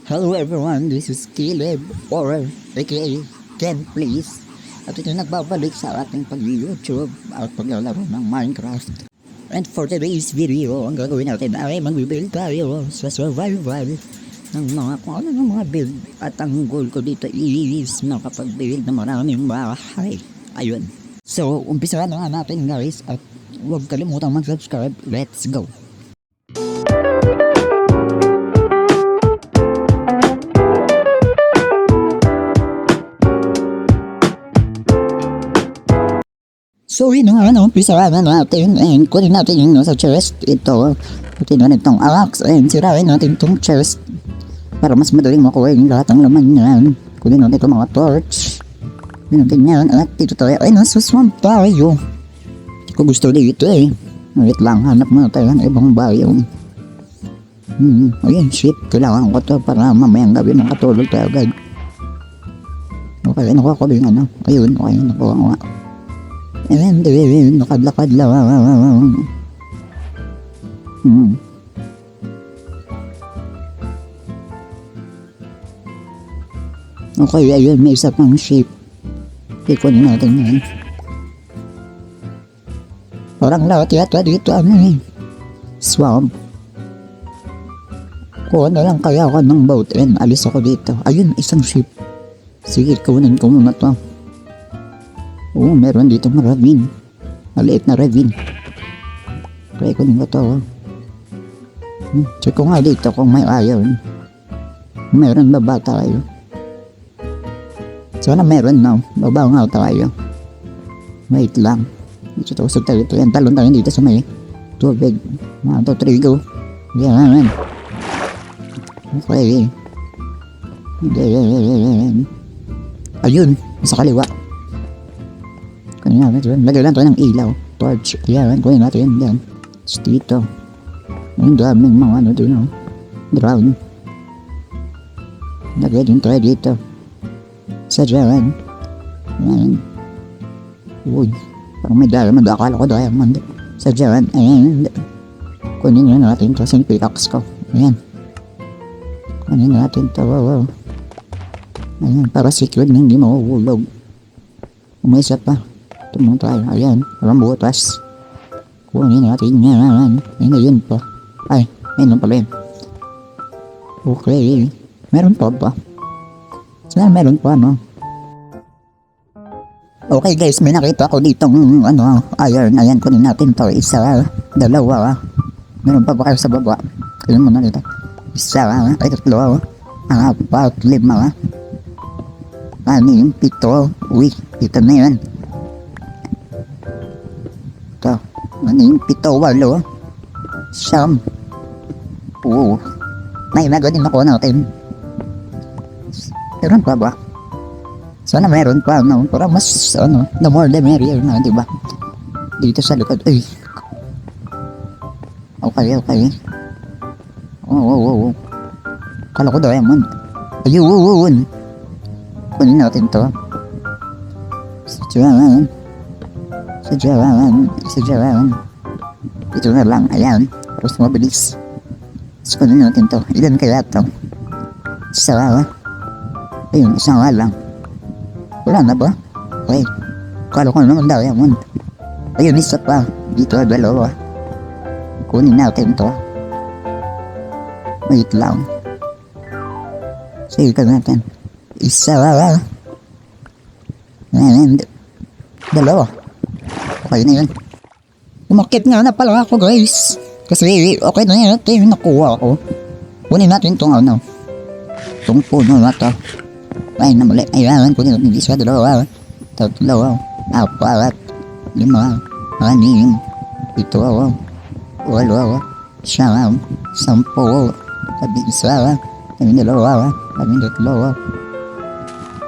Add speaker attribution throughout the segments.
Speaker 1: Hello everyone, this is Caleb or aka Ken Please. At ito nagbabalik sa ating pag-YouTube at paglalaro ng Minecraft. And for today's video, ang gagawin natin ay mag-build tayo sa survival ng mga kung ano ng mga build. At ang goal ko dito is makapag-build na maraming bahay. Ayun. So, umpisa na nga natin guys at huwag kalimutang mag-subscribe. Let's go! So yun nga, umpisa na natin and kunin natin yung nasa chest. Ito, kunin natin itong axe and sirain natin itong chest para mas madaling makuha yung lahat ng laman yan. Kunin natin itong mga torch. Kunin natin yan at dito tayo ay nasa swamp tayo. Hindi ko gusto dito eh. Wait lang, hanap muna tayo ng ibang biome. Ayun, shit, kailangan ko ito para mamayang gabi makatulog tayo agad. Okay, nakuha ko ba yung ano? Ayun, okay, nakuha ko nga. And nakadlakad lang. Okay, ayun, may isa pang sheep. Ikunin natin yan. Parang lahat yata dito, swamp. Kuha na lang kaya ako ng boat and alis ako dito. Ayun, isang sheep. Sige, kunin ko muna to. Oo, meron dito mga ravine. Maliit na ravine. Try ko nung ito. Check ko nga dito kung may iron. Meron ba ba tayo? Sana meron na. Babaw nga tayo. Wait lang. Ito usog tayo. Ito yan. Talon tayo dito sa may tubig. Ito, trigo. Yan. Okay. Ayun. Sa kaliwa. Kanya natin, lagay lang tayo ng ilaw, torch, yan, kunin natin yan. Tapos dito, ang daming mga ano dito, drown. Lagay din tayo dito. Sa dyan, yan. Uy, parang may diamond, akala ko diamond. Sa dyan, ayan. Kunin na natin ito, sa pickaxe ko, ayan. Kunin natin ito, wow. Ayan, para secure na hindi mahuhulog. Umaysa pa. Tumong tayo, ayan, rambutas. Kunin natin yan. Ayun pa. Ay, ayun pala yun. Okay. Meron pa ba? Sana meron pa, no? Okay guys, may nakita ko dito iron. Ayan, kunin natin to. Isa, dalawa. Meron pa ba kayo sa baba? Kunin mo na dito. Isa, ay tatlo. Apat, lima. Anim, pito. Uy, dito na yan. Ito, pito, walo, siyam. Oo. May din ako natin. Meron pa ba? Sana meron pa, no? Para mas, the more the merrier na, diba? Dito sa likod, ay. Okay. Oo. Kala ko diamond. Ayun. Kunin natin to. Sa Jawan. Ito na lang, ayan. Tapos mabilis. Tapos kunin natin to. Ilan kaya to? Isa ayun, isang lang. Wala na ba? Okay. Kala ko naman diamond. Ayun, isa pa. Dito, dalawa. Kunin natin to. Wait lang. Sige ka natin. Isa ayan, dalawa. Okay na yun. Umakit nga na pala ako guys. Kasi okay na yun. Ito yung nakuha ako. Kunin natin itong itong puno na ito. Ay na muli. Ayan, kunin natin isa, dalawa. Tatlo, apat, lima, anim, pito, walo, siyam, sampo, labing isa, labing dalawa, labing tatlo,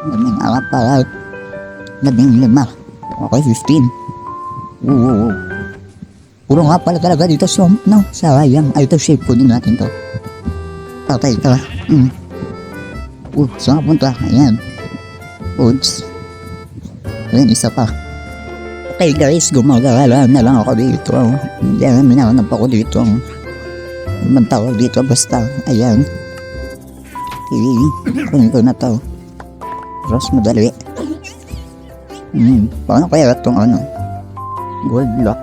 Speaker 1: labing apat, labing lima. Okay, 15. Oo. Puro nga pala talaga dito swamp, no? Sayang. Ay, ito shape ko din natin to. Patay ito. Saan punta? Ayan. Oops. Ayan, isa pa. Okay guys, gumagala na lang ako dito. Ayan, minahanap ako dito. Ang tawag dito basta. Ayan. Okay, kunin ko na to. Tapos madali. Paano kaya itong ano? Gold lock.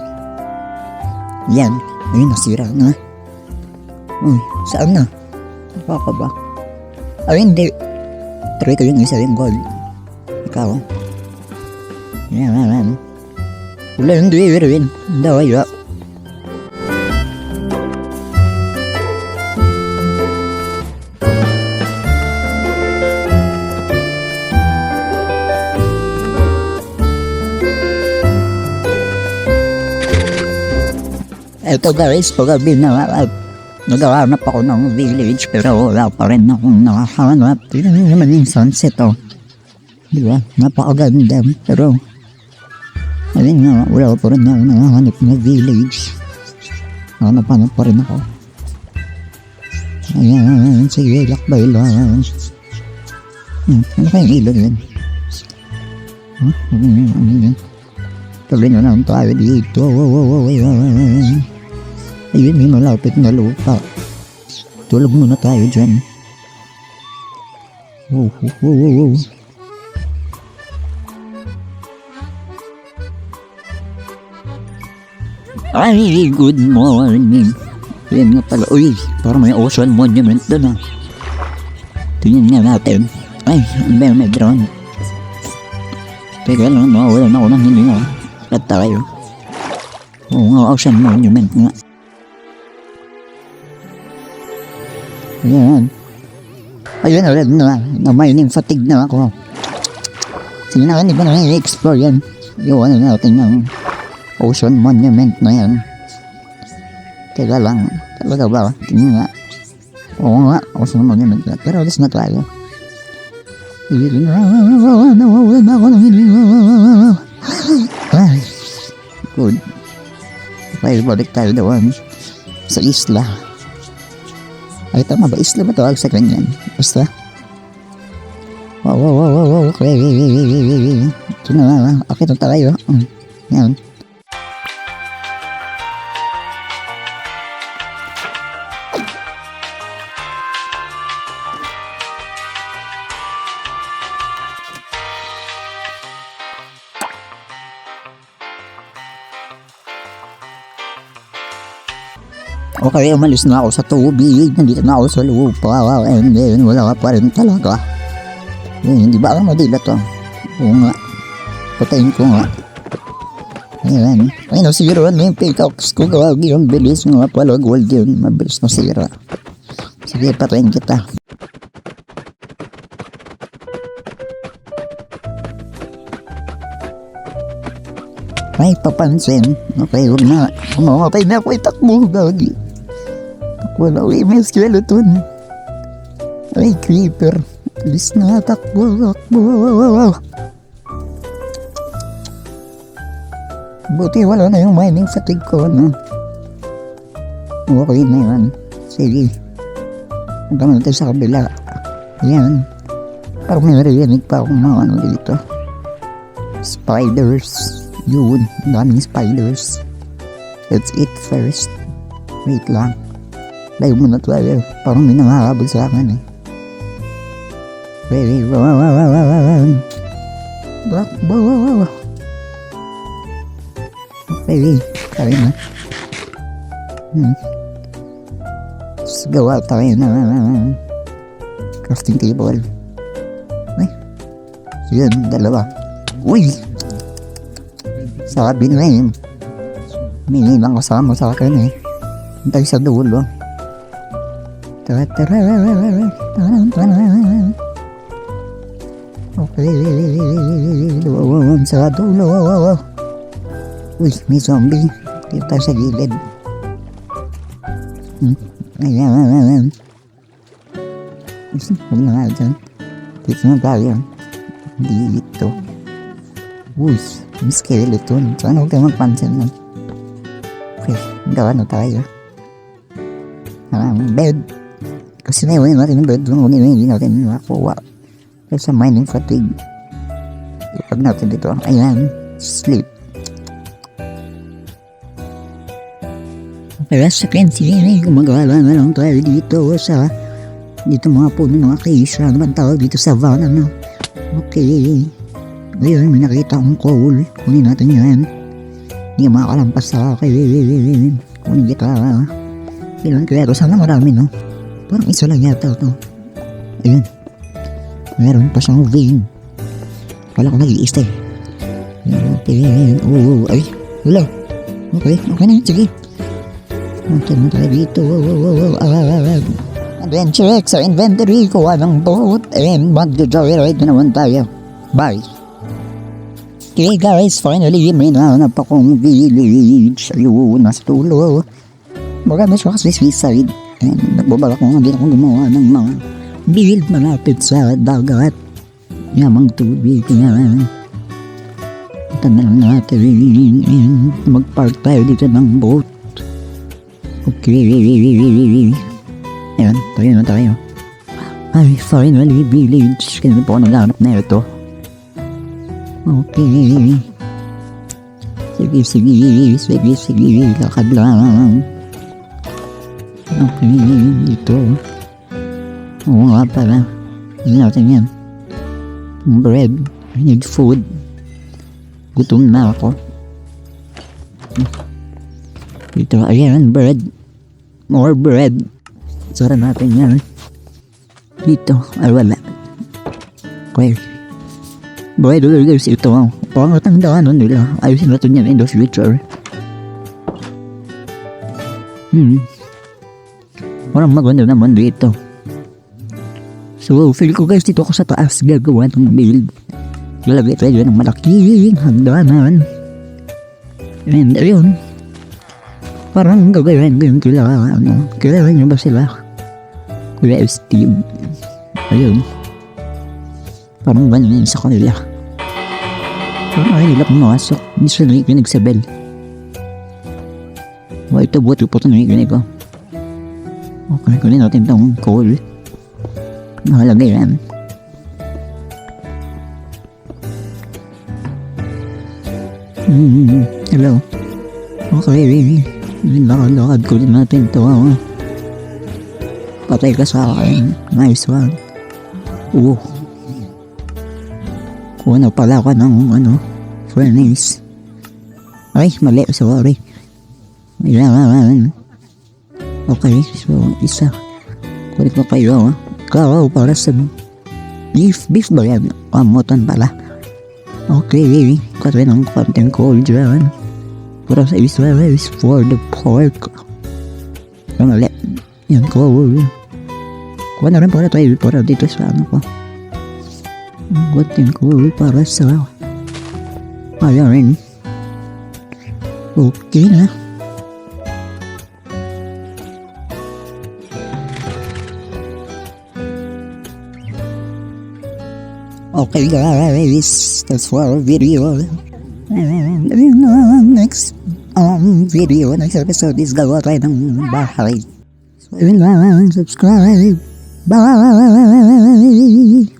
Speaker 1: Yan. Ayun, nasira na. Uy, saan na? Baka ba? Ay, hindi. Try ko yung isa yung gold. Ikaw. Yan. Wala, hindi. Hindi. Wala. Ito guys, paggabi na nagahanap ako ng village pero wala pa rin akong nakahanap. Tignan naman yung sunset oh. Diba? Napakaganda pero ayun nga, wala pa rin ako nakahanap ng village. Hanap pa rin ako. Ayan, sige, lakbay lang. Ano kayong ilog yun? Ano yun? Tuloy na lang tayo dito. Ayun, may malapit na lupa. Tulog muna tayo dyan. Wow. Ay, good morning. Ayan nga pala. Uy, parang may ocean monument doon ah. Tingnan nga natin. Ay, may drone. Teka lang, wala na ako ng hindi nga. At tayo. Oo nga, ocean monument nga. Ayan. Ayun ulit na mining fatigue na ako. Sige na, hindi ba na i-explore yan? Yung ano natin ng ocean monument na yan. Teka lang, talaga ba? Tingnan nga. Oo nga, ocean monument na. Pero alis na tayo. Nawawalan na ako ng hindi. Ay, good. Okay, balik tayo doon sa isla. Ay, tama ba? Isla ba tawag sa ganyan? Basta? Wow. Okay. Ito na. Okay, ito tayo. Yan. Okay, umalis na ako sa tubig. Nandito na ako sa lupa. And then, wala ka pa rin talaga. Hindi ba ako madilat to? Oo nga. Patayin ko nga. Ayan. Ay, nasira na yung pickaxe ko. Gawagi yung bilis nga pala. Gold yun. Mabilis nasira. Sige, patayin kita. Ay, papansin. Okay, huwag na. Umamatay na ako. Itakbo. Gawagi. Wala, may skeleton. Ay, creeper. Alis na, takbo. Buti wala na yung mining fatigue ko, no? Okay na yan. Sige. Punta na tayo sa kabila. Ayan. Parang may narinig pa akong mga ano dito. Spiders. Yun, daming spiders. Let's eat first. Wait lang. Layo mo na tayo. Parang may nangahabol sa akin eh. Wait. Wow. Wait. Tayo na. Gawa tayo na. Crafting table. Ay. Yun, dalawa. Uy! Sabi na yun. May ilang kasama sa akin eh. Hintay sa dulo. Okay. Sa dulo. Uy, may zombie. Dito tayo sa gilid. Ayan. Huwag na nga dyan. Dito na tayo. Dito. Uy, may skeleton. Sana huwag tayo magpansin nun. Okay, gawa na tayo. Bed. Kasi naiwanin natin yung bed. Hindi natin makuha. Kasi sa mining fatigue. Ipag natin dito. Ayan. Sleep. Okay, sa sige, gumagawa na lang tayo dito sa Dito mga puno ng acacia. Ano bang tawag dito sa van, ano? Okay. Ayun, may nakita akong coal. Kunin natin yan. Hindi ka makakalampas sa akin. Kunin kita. Ilan kaya ito? Sana marami, no? Parang isa lang yata ito. Ayun. Meron pa siyang vein. Kala ko nag-i-stay. Okay. Oo. Ay. Wala. Okay. Okay na. Sige. Okay na tayo dito. Adventure X sa inventory. Kuha ng boat. And mag-joyride na naman tayo. Bye. Okay guys, finally may nahanap akong village. Ayun, nasa tulo. Maganda siya kasi seaside. And nagbabalak ko nga din akong gumawa ng mga build malapit sa dagat. Yamang tubig. Yan. Ito na lang natin. And mag-park tayo dito ng boat. Okay. Ayan, tayo na tayo. Ay, finally village. Kanina po ako naghanap na ito. Okay. Sige. Lakad lang. Okay, dito. Oo nga pala. Hindi natin yan. Bread. I need food. Gutom na ako. Dito, ayan, bread. More bread. Sara natin yan. Dito, ay wala. Okay. Bread burgers ito. Pangat ang daanan nila. Ayusin natin yan in the future. Parang maganda naman dito. So, feel ko guys dito ako sa taas gagawa ng build. Lalagay tayo ng malaking hagdanan. And ayun. Parang gagawin ko yung kilala nyo ba sila? Kuya Steve. Ayun. Parang ganyan sa kanila. Parang hirap pumasok. Hindi sila nakikinig sa bell. Ito buhat po ito nakikinig ko. Okay, kunin natin itong coal. Nakalagay yan. Hello. Okay, lakad kunin natin ito. Patay ka sa akin. Nice one. Kuha na pala ako ng furnace. Ay, mali. Sorry. Ayan. Okay, so isa. Kulit mo kayo, Karaw para sa beef ba yan? Kamutan pala. Okay, kasi ng konting cold dyan. Para sa is for the pork. Ang mali. Yan, cold. Kuha na rin para tayo para dito sa ko. Konting cold para sa ayan. Okay na. Okay guys, that's for our video. Next video, next episode is gawa tayo ng bahay. So yun lang, subscribe. Bye!